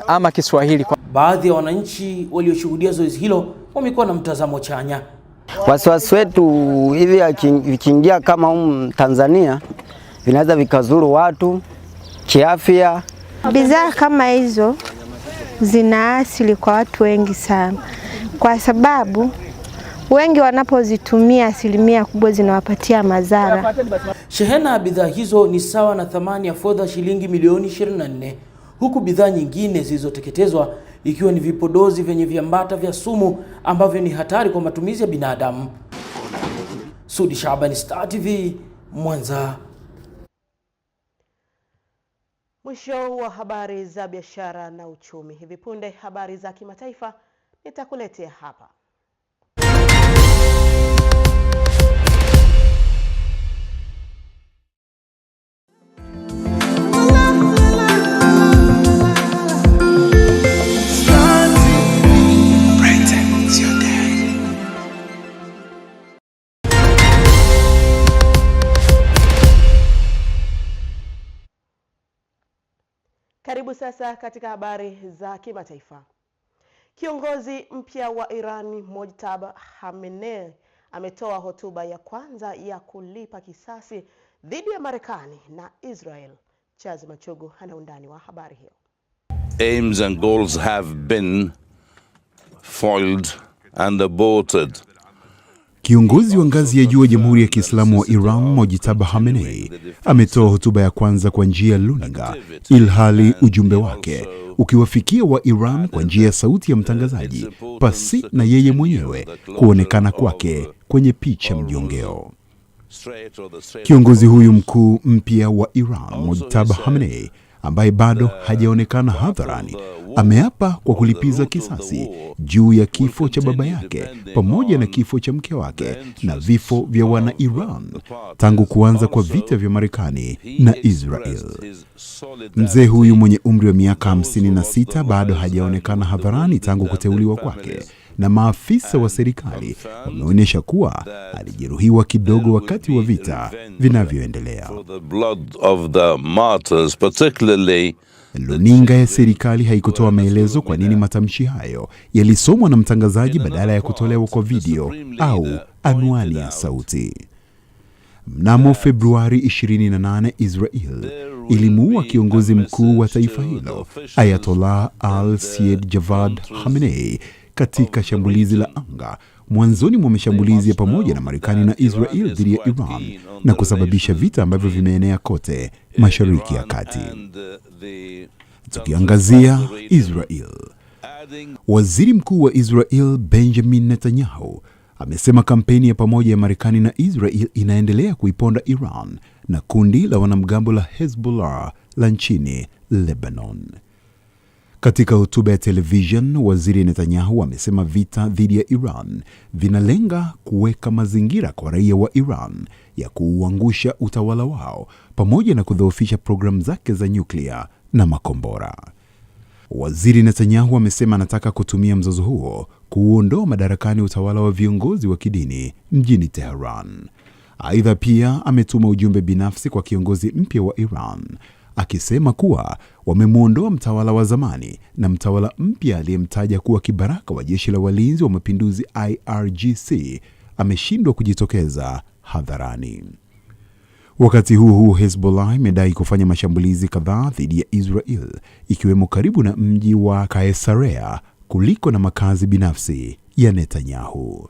ama Kiswahili. Baadhi ya wananchi walioshuhudia zoezi hilo wamekuwa na mtazamo chanya. Wasiwasi wetu hivi vikiingia kama Tanzania vinaweza vikazuru watu kiafya. Bidhaa kama hizo zina asili kwa watu wengi sana, kwa sababu wengi wanapozitumia asilimia kubwa zinawapatia madhara. Shehena ya bidhaa hizo ni sawa na thamani ya fedha shilingi milioni 24, huku bidhaa nyingine zilizoteketezwa ikiwa ni vipodozi vyenye viambata vya sumu ambavyo ni hatari kwa matumizi ya binadamu. Sudi Shabani, Star TV, Mwanza. Mwisho wa habari za biashara na uchumi. Hivi punde habari za kimataifa nitakuletea hapa. Karibu sasa katika habari za kimataifa. Kiongozi mpya wa Iran Mojtaba Khamenei ametoa hotuba ya kwanza ya kulipa kisasi dhidi ya Marekani na Israel. Chazi Machogo ana undani wa habari hiyo. Aims and goals have been foiled and aborted. Kiongozi wa ngazi ya juu wa Jamhuri ya Kiislamu wa Iran Mojtaba Khamenei ametoa hotuba ya kwanza kwa njia ya luninga, ilhali ujumbe wake ukiwafikia wa Iran kwa njia ya sauti ya mtangazaji pasi na yeye mwenyewe kuonekana kwake kwenye picha mjongeo. Kiongozi huyu mkuu mpya wa Iran Mojtaba Khamenei, ambaye bado hajaonekana hadharani, ameapa kwa kulipiza kisasi juu ya kifo cha baba yake pamoja na kifo cha mke wake na vifo vya wana Iran tangu kuanza kwa vita vya Marekani na Israel. Mzee huyu mwenye umri wa miaka 56 bado hajaonekana hadharani tangu kuteuliwa kwake, na maafisa wa serikali wameonyesha kuwa alijeruhiwa kidogo wakati wa vita vinavyoendelea. Luninga ya serikali haikutoa maelezo kwa nini matamshi hayo yalisomwa na mtangazaji badala ya kutolewa kwa video au anwani ya sauti. Mnamo Februari 28, Israel ilimuua kiongozi mkuu wa taifa hilo, Ayatollah al-Sayyid Javad Khamenei, katika shambulizi la anga mwanzoni mwa mashambulizi ya pamoja na Marekani na Israel dhidi ya Iran na kusababisha vita ambavyo vimeenea kote Mashariki ya Kati. Tukiangazia Israel, Waziri Mkuu wa Israel Benjamin Netanyahu amesema kampeni ya pamoja ya Marekani na Israel inaendelea kuiponda Iran na kundi la wanamgambo la Hezbollah la nchini Lebanon. Katika hotuba ya television, Waziri Netanyahu amesema vita dhidi ya Iran vinalenga kuweka mazingira kwa raia wa Iran ya kuuangusha utawala wao pamoja na kudhoofisha programu zake za nyuklia na makombora. Waziri Netanyahu amesema anataka kutumia mzozo huo kuondoa madarakani utawala wa viongozi wa kidini mjini Tehran. Aidha, pia ametuma ujumbe binafsi kwa kiongozi mpya wa Iran akisema kuwa wamemwondoa mtawala wa zamani na mtawala mpya aliyemtaja kuwa kibaraka wa jeshi la walinzi wa mapinduzi IRGC ameshindwa kujitokeza hadharani. Wakati huu Hezbollah imedai kufanya mashambulizi kadhaa dhidi ya Israel, ikiwemo karibu na mji wa Caesarea kuliko na makazi binafsi ya Netanyahu.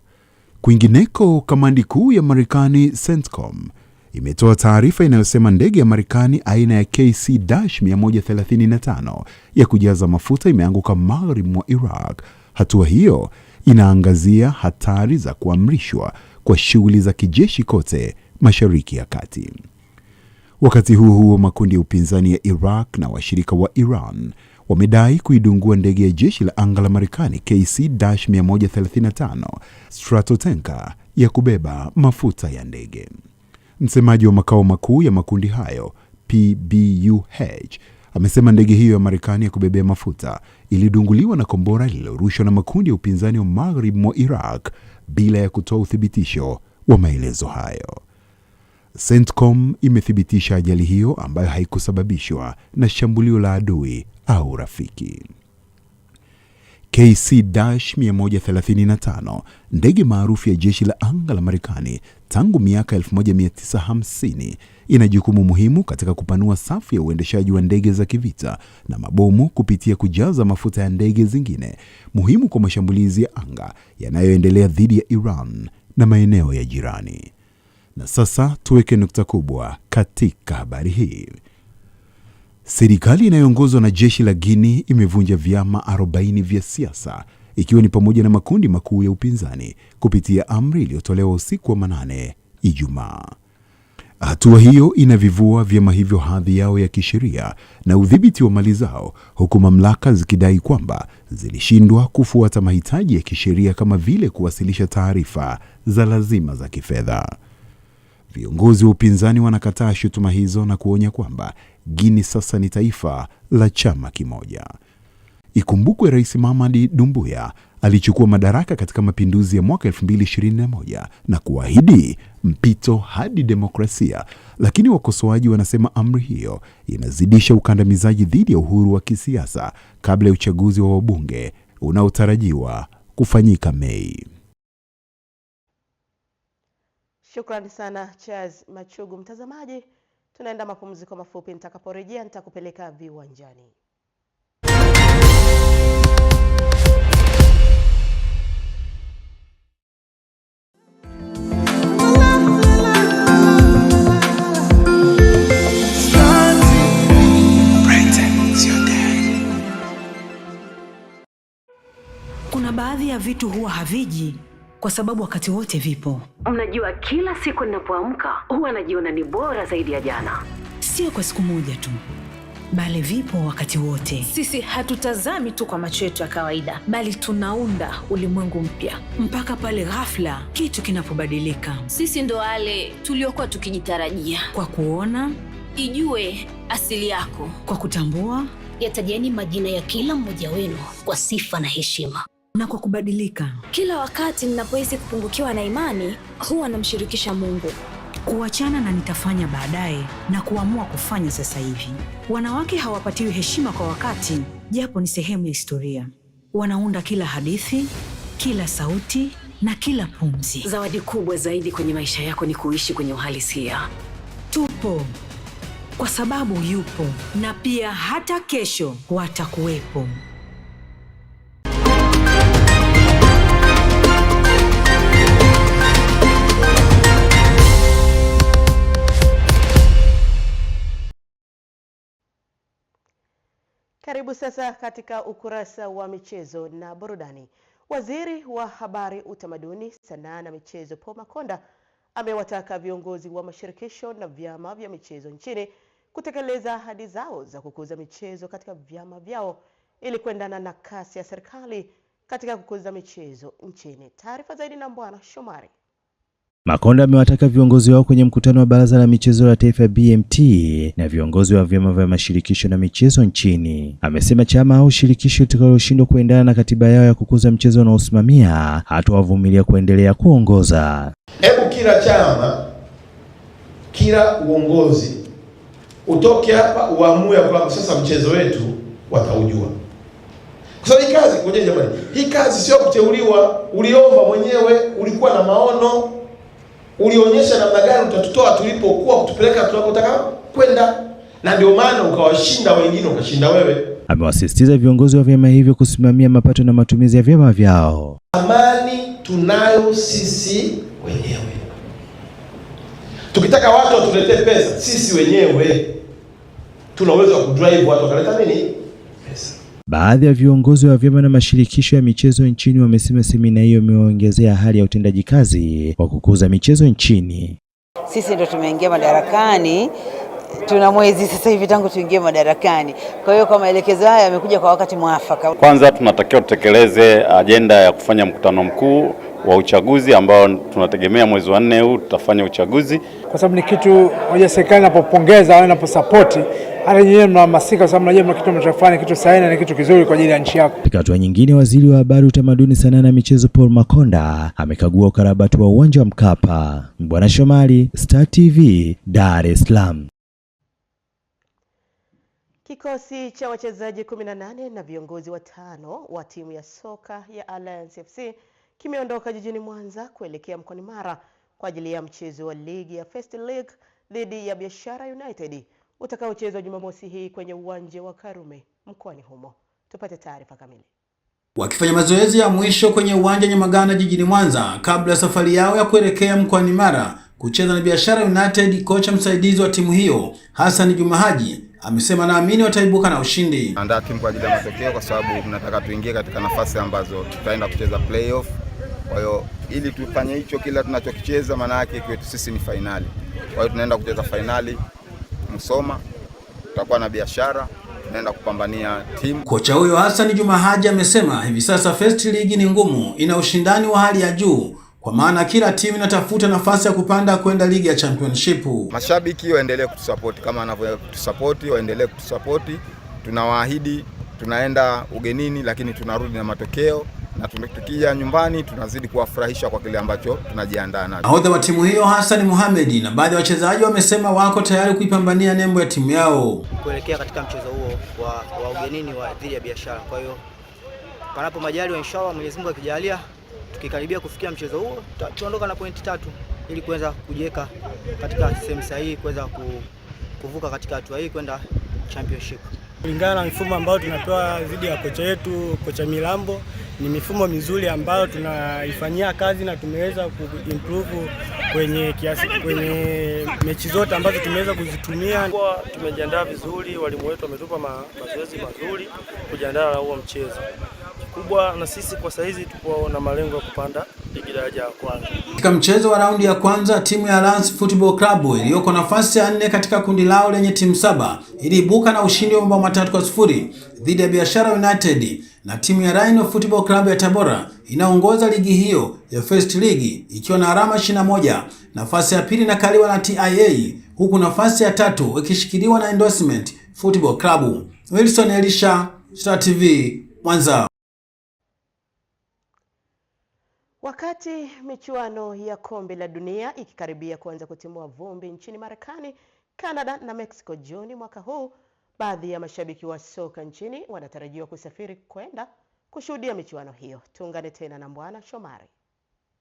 Kwingineko, kamandi kuu ya Marekani CENTCOM imetoa taarifa inayosema ndege ya Marekani aina ya KC-135 ya kujaza mafuta imeanguka magharibi mwa Iraq. Hatua hiyo inaangazia hatari za kuamrishwa kwa shughuli za kijeshi kote Mashariki ya Kati. Wakati huo makundi ya upinzani ya Iraq na washirika wa Iran wamedai kuidungua ndege ya jeshi la anga la Marekani KC-135 Stratotanker ya kubeba mafuta ya ndege. Msemaji wa makao makuu ya makundi hayo, PBUH, amesema ndege hiyo ya Marekani ya kubebea mafuta ilidunguliwa na kombora lililorushwa na makundi ya upinzani wa magharibi mwa Iraq bila ya kutoa uthibitisho wa maelezo hayo. CENTCOM imethibitisha ajali hiyo ambayo haikusababishwa na shambulio la adui au rafiki. KC-135, ndege maarufu ya jeshi la anga la Marekani tangu miaka 1950, ina jukumu muhimu katika kupanua safu ya uendeshaji wa ndege za kivita na mabomu kupitia kujaza mafuta ya ndege zingine muhimu kwa mashambulizi ya anga yanayoendelea dhidi ya Iran na maeneo ya jirani. Na sasa tuweke nukta kubwa katika habari hii. Serikali inayoongozwa na jeshi la Guinea imevunja vyama 40 vya siasa, ikiwa ni pamoja na makundi makuu ya upinzani kupitia amri iliyotolewa usiku wa manane Ijumaa. Hatua hiyo inavivua vyama hivyo hadhi yao ya kisheria na udhibiti wa mali zao, huku mamlaka zikidai kwamba zilishindwa kufuata mahitaji ya kisheria kama vile kuwasilisha taarifa za lazima za kifedha. Viongozi wa upinzani wanakataa shutuma hizo na kuonya kwamba Guinea sasa ni taifa la chama kimoja. Ikumbukwe Rais Mamadi Doumbouya alichukua madaraka katika mapinduzi ya mwaka 2021 na kuahidi mpito hadi demokrasia, lakini wakosoaji wanasema amri hiyo inazidisha ukandamizaji dhidi ya uhuru wa kisiasa kabla ya uchaguzi wa wabunge unaotarajiwa kufanyika Mei. Shukrani sana Charles Machugu. Mtazamaji, tunaenda mapumziko mafupi, nitakaporejea nitakupeleka viwanjani. Kuna baadhi ya vitu huwa haviji kwa sababu wakati wote vipo. Mnajua, kila siku ninapoamka huwa najiona ni bora zaidi ya jana. Sio kwa siku moja tu, bali vipo wakati wote. Sisi hatutazami tu kwa macho yetu ya kawaida, bali tunaunda ulimwengu mpya. Mpaka pale ghafla kitu kinapobadilika. Sisi ndo wale tuliokuwa tukijitarajia. Kwa kuona, ijue asili yako. Kwa kutambua, yatajeni majina ya kila mmoja wenu kwa sifa na heshima. na kwa kubadilika. Kila wakati ninapohisi kupungukiwa na imani, huwa namshirikisha Mungu. Kuachana na nitafanya baadaye na kuamua kufanya sasa hivi. Wanawake hawapatiwi heshima kwa wakati, japo ni sehemu ya historia. Wanaunda kila hadithi, kila sauti na kila pumzi. Zawadi kubwa zaidi kwenye maisha yako ni kuishi kwenye uhalisia. Tupo kwa sababu yupo, na pia hata kesho watakuwepo. Karibu sasa katika ukurasa wa michezo na burudani. Waziri wa Habari, Utamaduni, Sanaa na Michezo Paul Makonda amewataka viongozi wa mashirikisho na vyama vya michezo nchini kutekeleza ahadi zao za kukuza michezo katika vyama vyao ili kuendana na kasi ya serikali katika kukuza michezo nchini. Taarifa zaidi na Bwana Shomari. Makonda amewataka viongozi wao kwenye mkutano wa Baraza la Michezo la Taifa BMT na viongozi wa vyama vya mashirikisho na michezo nchini. Amesema chama au shirikisho litakaloshindwa kuendana na katiba yao ya kukuza mchezo na usimamia hatawavumilia kuendelea kuongoza. Hebu kila chama, kila uongozi utoke hapa uamue kwamba sasa mchezo wetu wataujua. Kwa sababu hii kazi, ngoja jamani, hii kazi sio kuteuliwa, uliomba mwenyewe, ulikuwa na maono, ulionyesha namna gani utatutoa tulipokuwa kutupeleka tunakotaka kwenda, na ndio maana ukawashinda wengine ukashinda wewe. Amewasisitiza viongozi wa vyama hivyo kusimamia mapato na matumizi ya vyama vyao. Amani tunayo sisi wenyewe. Tukitaka watu watuletee pesa, sisi wenyewe tuna uwezo wa kudrive watu wakaleta nini? Pesa. Baadhi ya viongozi wa vyama na mashirikisho ya michezo nchini wamesema semina hiyo imeongezea hali ya utendaji kazi wa kukuza michezo nchini. Sisi ndo tumeingia madarakani, tuna mwezi sasa hivi tangu tuingie madarakani. Kwa hiyo kwa maelekezo haya yamekuja kwa wakati mwafaka. Kwanza tunatakiwa tutekeleze ajenda ya kufanya mkutano mkuu wa uchaguzi ambao tunategemea mwezi wa 4 huu tutafanya uchaguzi. Kwa sababu ni kitu moja serikali inapopongeza au inaposupport, hata nyinyi mnahamasika kwa sababu mnajua kitu mnachofanya kitu sahihi na ni kitu kizuri kwa ajili ya nchi yako. Katika hatua nyingine, waziri wa Habari, Utamaduni, Sanaa na Michezo Paul Makonda amekagua ukarabati wa uwanja wa Mkapa. Bwana Shomari, Star TV, Dar es Salaam. Kikosi cha wachezaji 18 na viongozi 5 wa timu ya soka ya Alliance FC kimeondoka jijini Mwanza kuelekea mkoani Mara kwa ajili ya mchezo wa ligi ya First League dhidi ya Biashara United utakaochezwa Jumamosi hii kwenye uwanja wa Karume mkoani humo. Tupate taarifa kamili. Wakifanya mazoezi ya mwisho kwenye uwanja Nyamagana jijini Mwanza kabla ya safari yao ya kuelekea mkoani Mara kucheza na Biashara United, kocha msaidizi wa timu hiyo Hassan Juma Haji amesema naamini wataibuka na ushindi. Andaa timu kwa ajili ya matokeo kwa sababu tunataka tuingie katika nafasi ambazo tutaenda kucheza playoff. Kwa hiyo ili tufanye hicho kila tunachokicheza maana yake kwetu sisi ni finali. Kwa hiyo tunaenda kucheza finali Musoma, tutakuwa na Biashara, tunaenda kupambania timu. Kocha huyo Hassan Juma Haji amesema hivi sasa First League ni ngumu, ina ushindani wa hali ya juu kwa maana kila timu inatafuta nafasi ya kupanda kwenda ligi ya championship. Mashabiki waendelee kutusupport kama wanavyotusupport, waendelee kutusupport. Tunawaahidi tunaenda ugenini lakini tunarudi na matokeo, na tukija nyumbani tunazidi kuwafurahisha kwa kile ambacho tunajiandaa nacho. Nahodha wa timu hiyo Hassan Mohamed na baadhi ya wachezaji wamesema wako tayari kuipambania nembo ya timu yao kuelekea katika mchezo huo wa ugenini wa dhidi ya Biashara. Kwa hiyo panapo majaliwa inshallah Mwenyezi Mungu akijalia tukikaribia kufikia mchezo huo tuondoka na pointi 3 ili kuweza kujiweka katika sehemu sahihi kuweza kuvuka katika hatua hii kwenda championship. Kulingana na mifumo ambayo tunapewa dhidi ya kocha yetu, kocha Milambo, ni mifumo mizuri ambayo tunaifanyia kazi na tumeweza kuimprove kwenye mechi zote ambazo tumeweza kuzitumia. Tumejiandaa vizuri, walimu wetu wametupa mazoezi mazuri kujiandaa na huo mchezo. Kubwa na sisi kwa saizi tupo na malengo ya kupanda ligi daraja ya kwanza. Katika mchezo wa raundi ya kwanza, timu ya Alliance Football Club iliyoko nafasi ya 4 katika kundi lao lenye timu 7 iliibuka na ushindi wa mabao 3-0 dhidi ya Biashara United, na timu ya Rhino Football Club ya Tabora inaongoza ligi hiyo ya First League ikiwa na alama 21. Nafasi ya pili inakaliwa na TIA huku nafasi ya 3 ikishikiliwa na Endorsement Football Club. Wilson Elisha, Star TV, Mwanza. Wakati michuano ya kombe la dunia ikikaribia kuanza kutimua vumbi nchini Marekani, Canada na Mexico Juni mwaka huu, baadhi ya mashabiki wa soka nchini wanatarajiwa kusafiri kwenda kushuhudia michuano hiyo. Tuungane tena na Mbwana Shomari.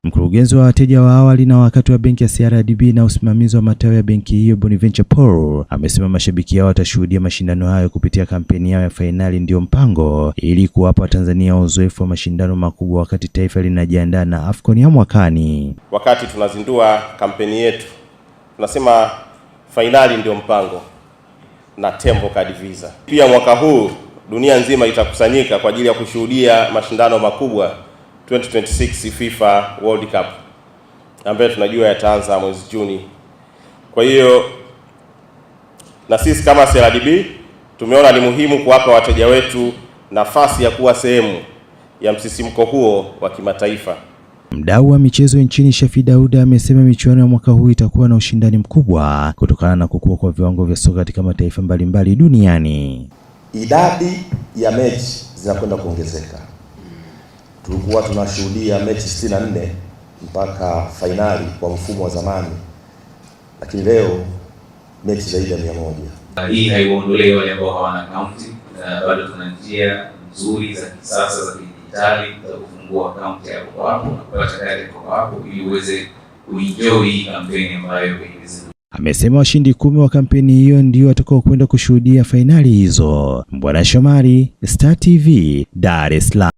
Mkurugenzi wa wateja wa awali na wakati wa benki ya CRDB na usimamizi wa matawi ya benki hiyo Bonaventure Paul amesema mashabiki hao watashuhudia mashindano hayo kupitia kampeni yao ya fainali ndio mpango, ili kuwapa Tanzania uzoefu wa mashindano makubwa wakati taifa linajiandaa na AFCON ya mwakani. Wakati tunazindua kampeni yetu tunasema fainali ndio mpango na Tembo Card Visa. Pia mwaka huu dunia nzima itakusanyika kwa ajili ya kushuhudia mashindano makubwa 2026 FIFA World Cup ambayo tunajua yataanza mwezi Juni. Kwa hiyo na sisi kama CRDB tumeona ni muhimu kuwapa wateja wetu nafasi ya kuwa sehemu ya msisimko huo wa kimataifa. Mdau wa michezo nchini Shafi Dauda amesema michuano ya mwaka huu itakuwa na ushindani mkubwa kutokana na kukua kwa viwango vya soka katika mataifa mbalimbali duniani. Idadi ya mechi zinakwenda kuongezeka. Tulikuwa tunashuhudia mechi 64 mpaka fainali kwa mfumo wa zamani, lakini leo mechi zaidi ya 100. Hii haiwaondolei wale ambao hawana akaunti, bado tuna njia nzuri za kisasa za kidijitali za kufungua akaunti yako kwa hapo na kupata taarifa kwa hapo ili uweze kuenjoy kampeni ambayo imezindua. Amesema washindi 10 wa kampeni hiyo ndio watakao kwenda kushuhudia fainali hizo. Mbwana Shomari, Star TV, Dar es Salaam.